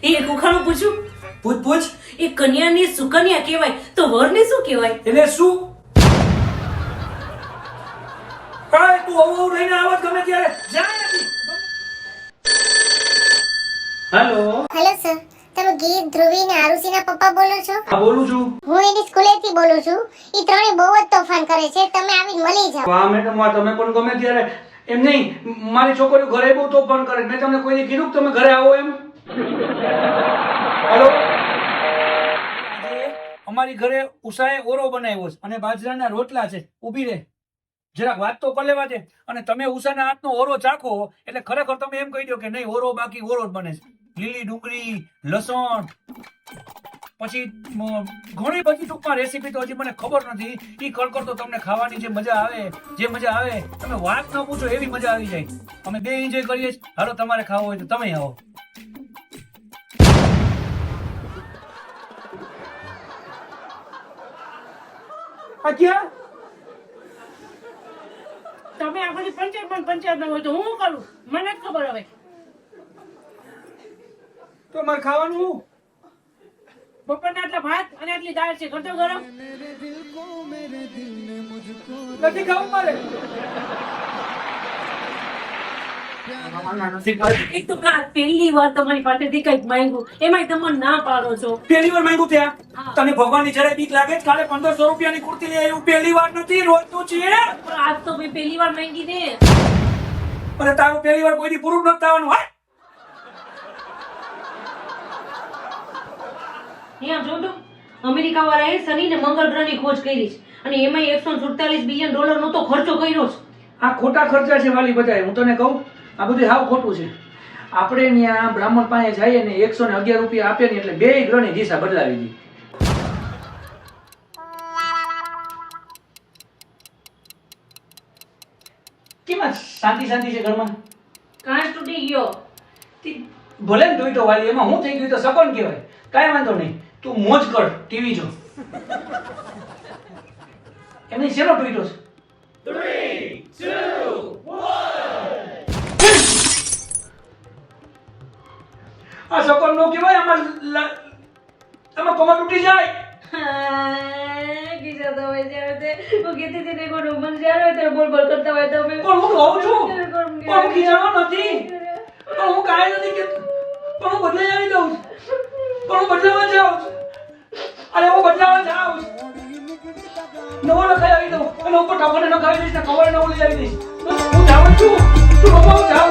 એ ઉખાણું પૂછું? પૂછ. એ કન્યાને સુકન્યા કહેવાય તો વરને શું કહેવાય? એટલે શું? કાય તું આવું રહીને આવત ગમે ત્યારે જાય નથી. હેલો. હેલો સર, તમે ગીત, ધ્રુવી ને આરુષિના પપ્પા બોલો છો? હા બોલું છું. હું એની સ્કૂલેથી બોલું છું. ઈ ત્રણે બહુ જ તોફાન કરે છે, તમે આવીને મળી જાઓ. વાહ મેડમ, વાહ, તમે પણ ગમે ત્યારે એમ નહીં, મારી છોકરીઓ ઘરે બહુ તોફાન કરે. મેં તમને કોઈને કીધું કે તમે ઘરે આવો એમ? હેલો. અમારી ઘરે ઉષાએ ઓરો બનાવ્યો છે અને બાજરાના રોટલા છે. ઊભી રહે, જરાક વાત તો કરી લેવા દે. અને તમે ઉષાના હાથનો ઓરો ચાખો એટલે ખરેખર તમે એમ કહી દો કે નહીં, ઓરો બાકી ઓરો જ બને છે. લીલી ડુંગળી, લસણ, પછી ઘણી બધી ટૂંકમાં રેસીપી તો હજી મને ખબર નથી. ઈ કડકડ તો તમને ખાવાની જે મજા આવે તમે વાત ન પૂછો એવી મજા આવી જાય. અમે બે એન્જોય કરીએ છીએ. હાલો, તમારે ખાવો હોય તો તમે આવો. આ ક્યાં? તમે આ બધી પંચાયત ના હોય તો હું કરું? મને જ ખબર હવે. તો અમારે ખાવાનું શું? બપોરના આટલા ભાત અને આટલી દાળ છે, કરતો ગરમ. નથી ખાવું મારે. એક તો પહેલી વાર તમારી પાસેથી કંઈક માંગ્યું, એમાંય તમે ના પાડો છો. પહેલી વાર માંગ્યું ત્યાં? હા. તને ભગવાનની જરાય બીક લાગે છે? કાલે 1500 રૂપિયાની કુર્તી લઈ આવ્યું. પહેલી વાર નથી, રોજનું છે. પણ આજ તો મેં પહેલી વાર માંગી ને. અને તારું પહેલી વાર કોઈથી પૂરું નથી થવાનું. હા, અહીંયા જો તો અમેરિકા વાળાએ શનિ ને મંગળ ગ્રહની ખોજ કરી છે અને એમાંય $147 બિલિયન નો તો ખર્ચો કર્યો છે. આ ખોટા ખર્ચા છે વાલી બધાય. હું તને કહું, આ બધું હાવ ખોટું છે. આપણે ત્યાં બ્રાહ્મણ પાસે જઈએ ને 111 રૂપિયા આપે ને એટલે 2 ગ્રહની દિશા બદલાવી દી. કેમાં શાંતિ છે ઘરમાં? કાંચ તૂટી ગયો. ભલે ને તૂટ્યો વાલી, એમાં હું થઈ ગયું તો સપન કહેવાય. કાંઈ વાંધો નહીં, તું મોજ કર, ટીવી જો. એમને શેનો તૂટ્યો છે? 3, 2, 1. આ સપન નો કહેવાય. આમાં કમર તૂટી જાય. કિશોર તમે જ્યારે તે હું કીધી હતી ને કોઈ મન જ્યારે હોય ત્યારે બોલ બોલ કરતા હોય તમે. પણ હું કહું છું, પણ હું ખીજાણો નથી, પણ હું કાંઈ નથી કહેતો, પણ હું બદલાઈ આવી જાઉં છું, પણ હું બદલાવા જાઉં છું. અરે હું બદલાવા જાઉં છું. નવો નખાઈ આવી દઉં અને ઉપર ટાવરને નખાવી દઈશ ને કવર નવું લઈ આવી દઈશ. હું જાઉં છું, તું બાપા હું જાઉં.